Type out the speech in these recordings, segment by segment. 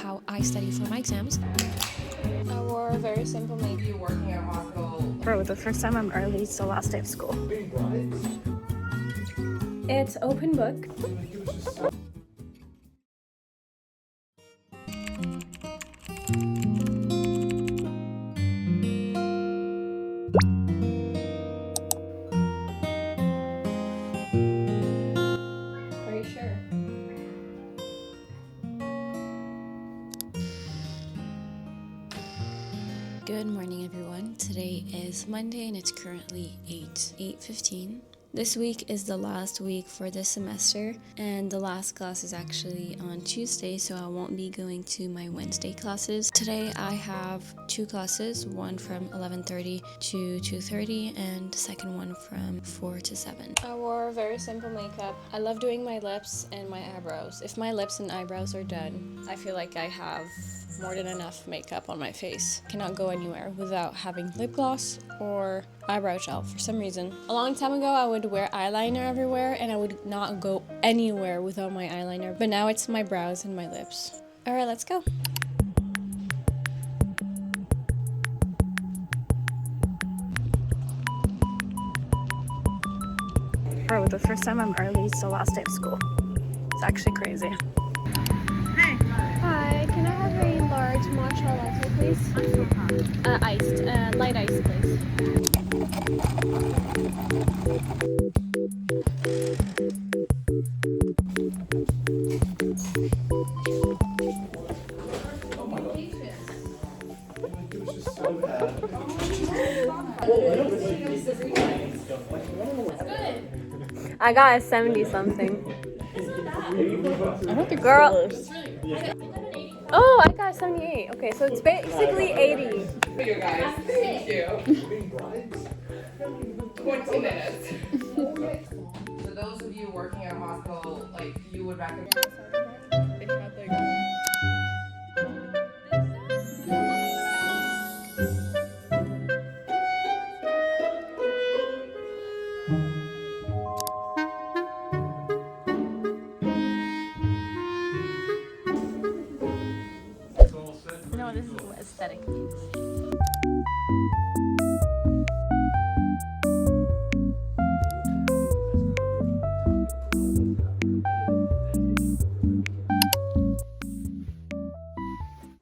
how I study for my exams. I wore a very simple makeup. You working at a hospital? Bro, the first time I'm early, it's the last day of school. It's open book. Are you sure? Good morning, everyone. Today is Monday and it's currently 8:15. This week is the last week for this semester, and the last class is actually on Tuesday, so I won't be going to my Wednesday classes. Today I have two classes, one from 11:30 to 2:30 and the second one from 4 to 7. I wore a very simple makeup. I love doing my lips and my eyebrows. If my lips and eyebrows are done, I feel like I have more than enough makeup on my face. Cannot go anywhere without having lip gloss or eyebrow gel for some reason. A long time ago I would wear eyeliner everywhere and I would not go anywhere without my eyeliner, but now it's my brows and my lips. Alright, let's go. Bro, the first time I'm early, it's the last day of school. It's actually crazy. Hi, can I have a large matcha latte, please? Iced, light ice, please. I got a 70 something. I don't think Girl. Oh, I got a 78. Okay, so it's basically 80. for you guys. Thank you. 20 minutes. For those of you working at a hospital, like, you would recommend. No, this is what aesthetic means.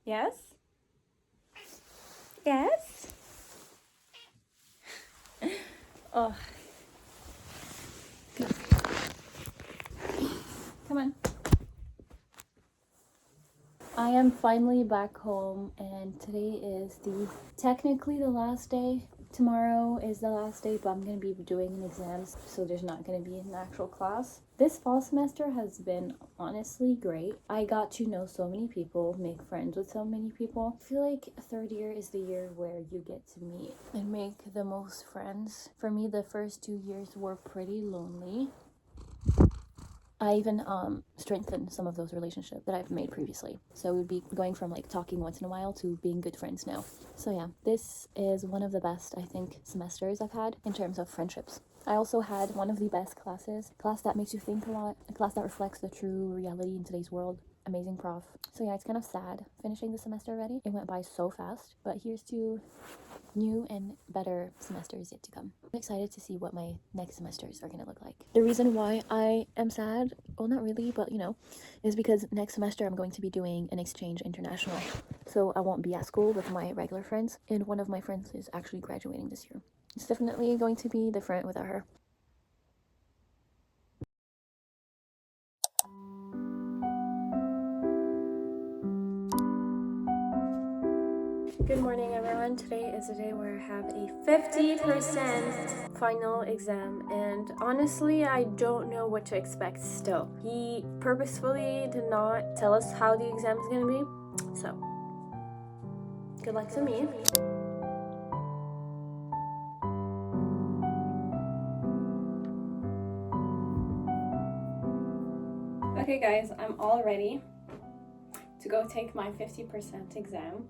Yes? Yes? Oh. Come on. I am finally back home, and today is technically the last day. Tomorrow is the last day, but I'm going to be doing an exams, so there's not going to be an actual class. This fall semester has been honestly great. I got to know so many people, make friends with so many people. I feel like third year is the year where you get to meet and make the most friends. For me, the first 2 years were pretty lonely. I even strengthened some of those relationships that I've made previously. So we'd be going from like talking once in a while to being good friends now. So yeah, this is one of the best, I think, semesters I've had in terms of friendships. I also had one of the best classes, a class that makes you think a lot, a class that reflects the true reality in today's world. Amazing prof. So yeah, it's kind of sad finishing the semester already. It went by so fast, but here's to new and better semesters yet to come. I'm excited to see what my next semesters are going to look like. The reason why I am sad, well, not really, but you know, is because next semester I'm going to be doing an exchange international. So I won't be at school with my regular friends, and one of my friends is actually graduating this year. It's definitely going to be different without her. Good morning, everyone. Today is the day where I have a 50% final exam, and honestly, I don't know what to expect still. He purposefully did not tell us how the exam is going to be, so good luck to me. Okay, guys, I'm all ready to go take my 50% exam.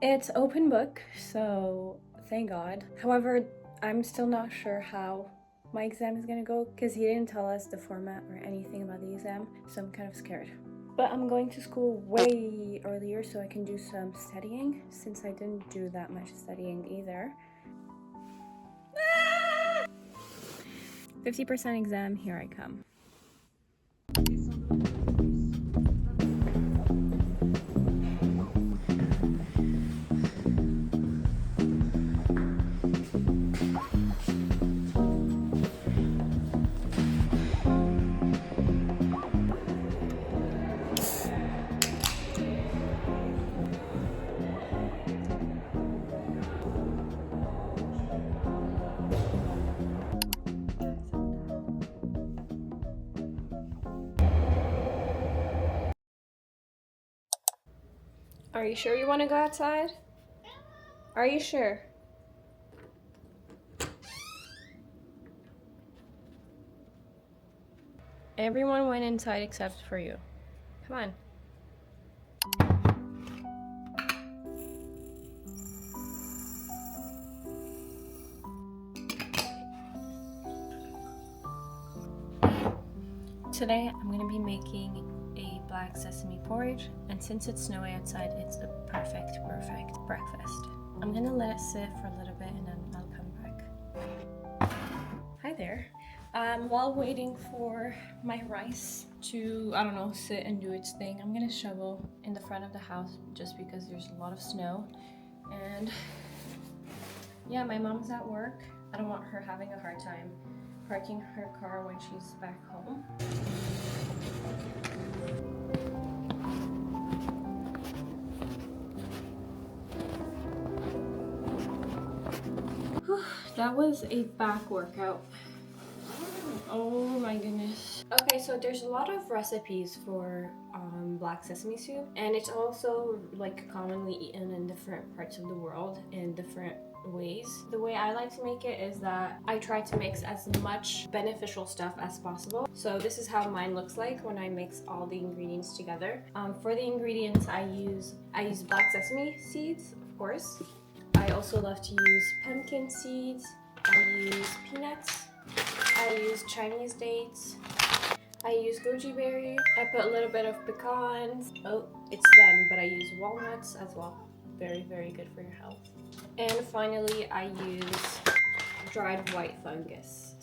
It's open book, so thank God. However, I'm still not sure how my exam is gonna go, because he didn't tell us the format or anything about the exam, so I'm kind of scared. But I'm going to school way earlier so I can do some studying, since I didn't do that much studying either. 50% exam, here I come. Are you sure you want to go outside? Are you sure? Everyone went inside except for you. Come on. Today I'm going to be making a black sesame porridge, and since it's snowy outside, it's the perfect breakfast. I'm going to let it sit for a little bit and then I'll come back. Hi there. While waiting for my rice to, I don't know, sit and do its thing, I'm going to shovel in the front of the house just because there's a lot of snow. And yeah, my mom's at work. I don't want her having a hard time parking her car when she's back home. That was a back workout. Oh my goodness. Okay, so there's a lot of recipes for black sesame soup, and it's also like commonly eaten in different parts of the world in different ways. The way I like to make it is that I try to mix as much beneficial stuff as possible. So this is how mine looks like when I mix all the ingredients together. For the ingredients I use black sesame seeds, of course. I also love to use pumpkin seeds. I use peanuts. I use Chinese dates. I use goji berry. I put a little bit of pecans. Oh, it's done, but I use walnuts as well. Very, very good for your health. And finally, I use dried white fungus.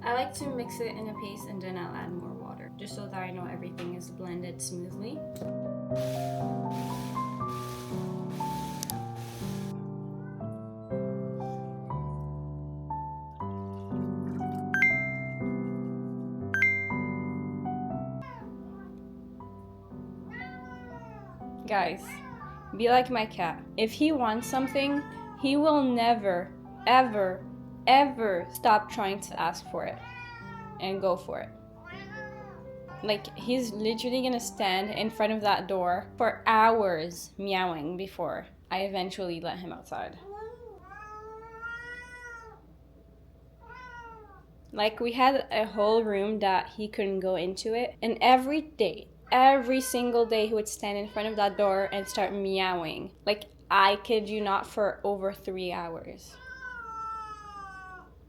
I like to mix it in a paste and then I'll add more water, just so that I know everything is blended smoothly. Guys, be like my cat. If he wants something, he will never, ever, ever stop trying to ask for it and go for it. Like, he's literally gonna stand in front of that door for hours meowing before I eventually let him outside. Like, we had a whole room that he couldn't go into it, and every single day he would stand in front of that door and start meowing. Like, I kid you not, for over 3 hours.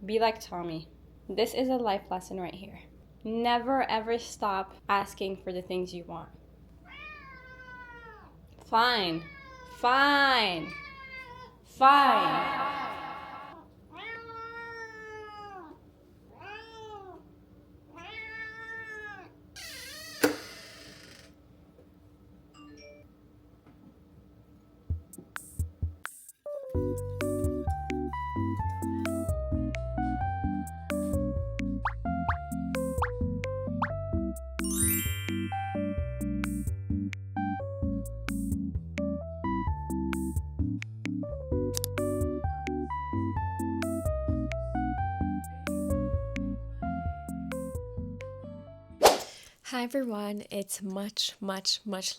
Be like Tommy. This is a life lesson right here. Never ever stop asking for the things you want. Fine. Fine. Fine. Hi everyone, it's much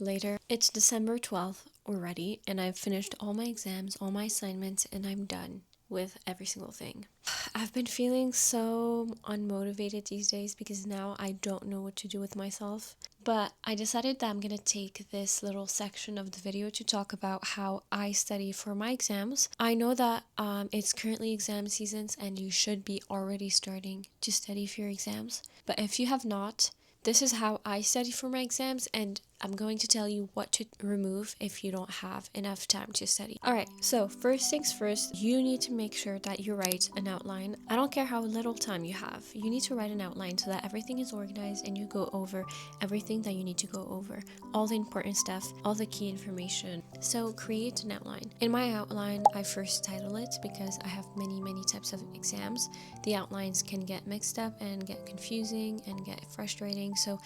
later. It's December 12th already, and I've finished all my exams, all my assignments, and I'm done. with every single thing. I've been feeling so unmotivated these days because now I don't know what to do with myself. But I decided that I'm going to take this little section of the video to talk about how I study for my exams. I know that it's currently exam seasons and you should be already starting to study for your exams. But if you have not, this is how I study for my exams, and I'm going to tell you what to remove if you don't have enough time to study. Alright, so first things first, you need to make sure that you write an outline. I don't care how little time you have, you need to write an outline so that everything is organized and you go over everything that you need to go over. All the important stuff, all the key information. So create an outline. In my outline, I first title it because I have many types of exams. The outlines can get mixed up and get confusing and get frustrating, so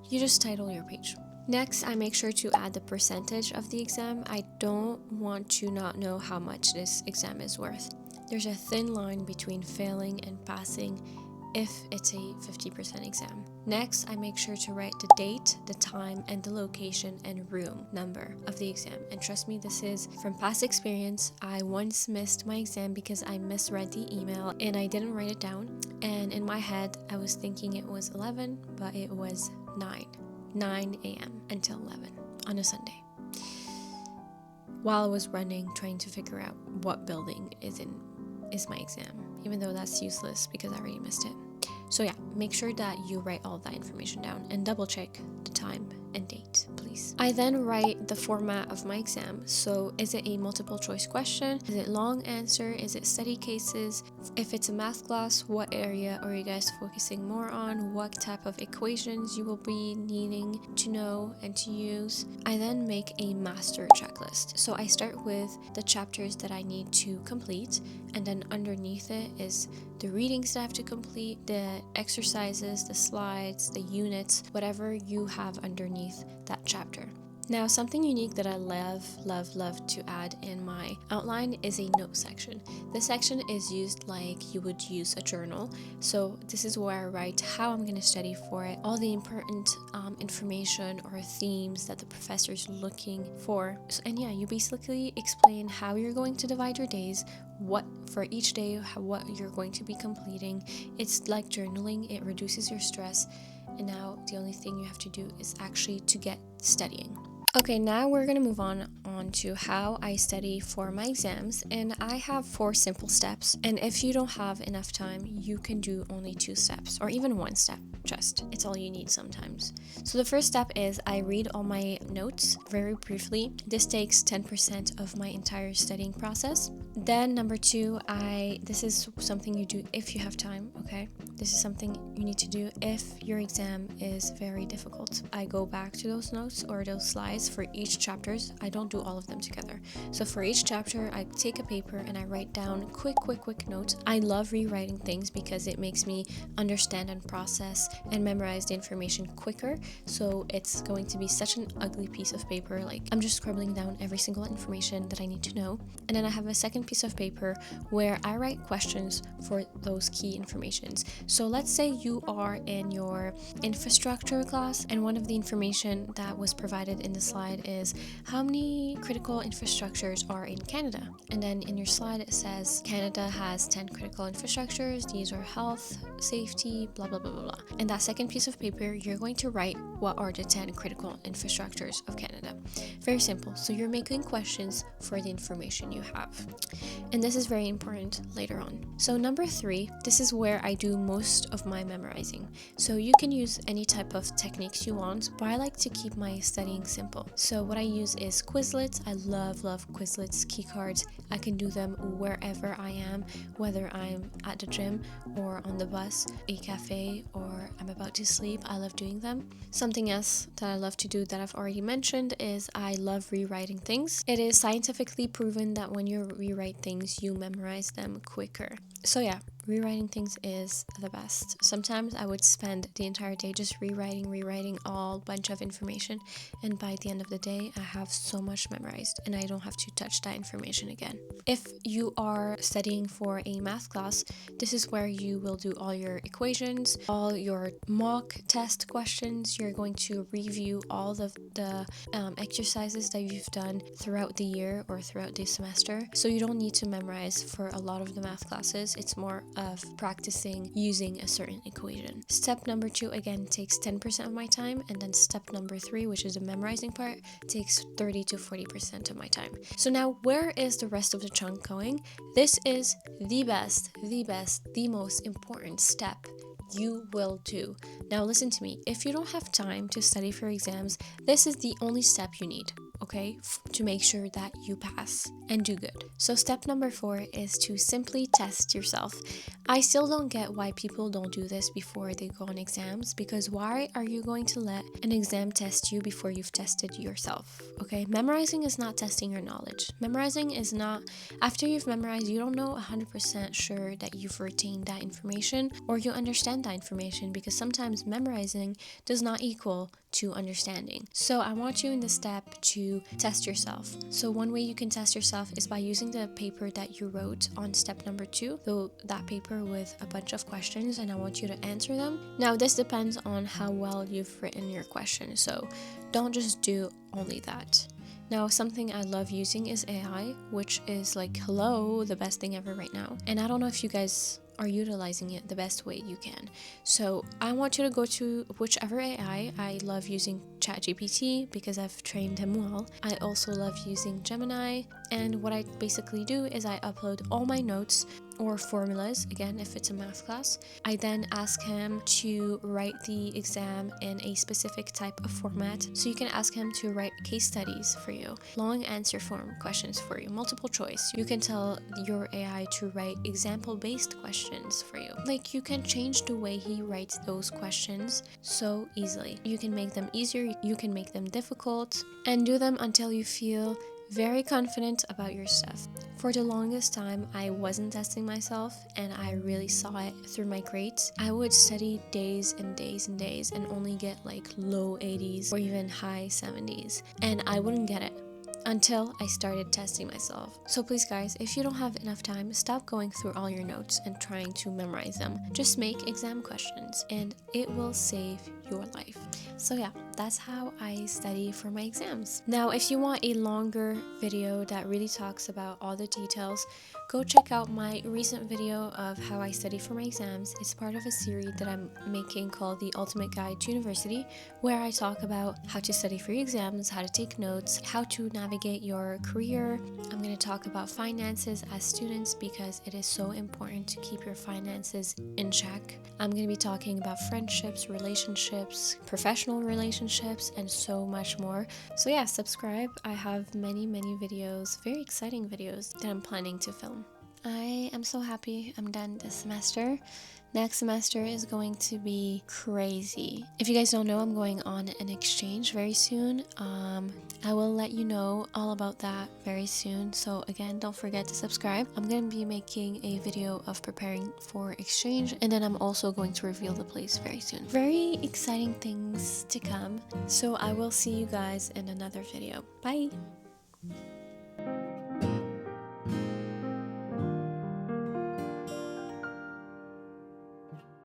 you just title your page. Next, I make sure to add the percentage of the exam. I don't want to not know how much this exam is worth. There's a thin line between failing and passing if it's a 50% exam. Next, I make sure to write the date, the time, and the location and room number of the exam. And trust me, this is from past experience. I once missed my exam because I misread the email and I didn't write it down. And in my head, I was thinking it was 11, but it was 9 a.m. until 11 on a Sunday. While I was running, trying to figure out what building is my exam, even though that's useless because I already missed it. So yeah, make sure that you write all that information down and double check the time and date, please. I then write the format of my exam. So is it a multiple choice question? Is it long answer? Is it study cases? If it's a math class, what area are you guys focusing more on? What type of equations you will be needing to know and to use? I then make a master checklist. So I start with the chapters that I need to complete, and then underneath it is the readings that I have to complete, the exercises, the slides, the units, whatever you have underneath that chapter. Now, something unique that I love to add in my outline is a note section. This section is used like you would use a journal. So this is where I write how I'm going to study for it, all the important information or themes that the professor is looking for. And yeah, you basically explain how you're going to divide your days, what for each day, what you're going to be completing. It's like journaling, it reduces your stress. And now the only thing you have to do is actually to get studying. Okay, now we're going to move on to how I study for my exams, and I have 4 simple steps, and if you don't have enough time, you can do only 2 steps or even 1 step. It's all you need sometimes. So the first step is I read all my notes very briefly. This takes 10% of my entire studying process. Then number 2, this is something you do if you have time, okay? This is something you need to do if your exam is very difficult. I go back to those notes or those slides for each chapters. I don't do all of them together. So for each chapter, I take a paper and I write down quick notes. I love rewriting things because it makes me understand and process and memorize the information quicker. So it's going to be such an ugly piece of paper. Like, I'm just scribbling down every single information that I need to know. And then I have a second piece of paper where I write questions for those key informations. So let's say you are in your infrastructure class, and one of the information that was provided in the slide is how many critical infrastructures are in Canada. And then in your slide it says Canada has 10 critical infrastructures. These are health, safety, blah blah blah blah blah. And that second piece of paper, you're going to write what are the 10 critical infrastructures of Canada. Very simple. So you're making questions for the information you have. And this is very important later on. So number 3, this is where I do most of my memorizing. So you can use any type of techniques you want, but I like to keep my studying simple. So what I use is Quizlets. I love Quizlets key cards. I can do them wherever I am, whether I'm at the gym or on the bus, a cafe, or I'm about to sleep. I love doing them. Something else that I love to do that I've already mentioned is I love rewriting things. It is scientifically proven that when you rewrite things, you memorize them quicker. So yeah, rewriting things is the best. Sometimes I would spend the entire day just rewriting all bunch of information, and by the end of the day I have so much memorized and I don't have to touch that information again. If you are studying for a math class, this is where you will do all your equations, all your mock test questions. You're going to review all the exercises that you've done throughout the year or throughout the semester, so you don't need to memorize for a lot of the math classes. It's more of practicing using a certain equation. Step number 2 again takes 10% of my time, and then step number 3, which is the memorizing part, takes 30 to 40% of my time. So now where is the rest of the chunk going? This is the best, the most important step you will do. Now listen to me. If you don't have time to study for exams, this is the only step you need, okay, to make sure that you pass and do good. So step number 4 is to simply test yourself. I still don't get why people don't do this before they go on exams, because why are you going to let an exam test you before you've tested yourself? Okay, memorizing is not testing your knowledge. Memorizing is not, after you've memorized, you don't know 100% sure that you've retained that information or you understand that information, because sometimes memorizing does not equal to understanding. So I want you in this step to test yourself. So one way you can test yourself is by using the paper that you wrote on step number 2, so that paper with a bunch of questions, and I want you to answer them. Now this depends on how well you've written your question, so don't just do only that. Now something I love using is AI, which is like, hello, the best thing ever right now. And I don't know if you guys are utilizing it the best way you can. So I want you to go to whichever AI. I love using ChatGPT because I've trained him well. I also love using Gemini, and what I basically do is I upload all my notes or formulas, again if it's a math class. I then ask him to write the exam in a specific type of format. So you can ask him to write case studies for you, long answer form questions for you, multiple choice. You can tell your AI to write example based questions for you. Like, you can change the way he writes those questions so easily. You can make them easier, you can make them difficult, and do them until you feel very confident about your stuff. For the longest time, I wasn't testing myself, and I really saw it through my grades. I would study days and days and days and only get like low 80s or even high 70s, and I wouldn't get it until I started testing myself. So please guys, if you don't have enough time, stop going through all your notes and trying to memorize them. Just make exam questions and it will save your life. So yeah, that's how I study for my exams. Now, if you want a longer video that really talks about all the details, go check out my recent video of how I study for my exams. It's part of a series that I'm making called The Ultimate Guide to University, where I talk about how to study for your exams, how to take notes, how to navigate your career. I'm going to talk about finances as students because it is so important to keep your finances in check. I'm going to be talking about friendships, relationships, professional relationships, and so much more. So yeah, subscribe. I have many videos, very exciting videos that I'm planning to film. I am so happy I'm done this semester. Next semester is going to be crazy. If you guys don't know, I'm going on an exchange very soon. I will let you know all about that very soon. So again, don't forget to subscribe. I'm going to be making a video of preparing for exchange, and then I'm also going to reveal the place very soon. Very exciting things to come. So I will see you guys in another video. Bye!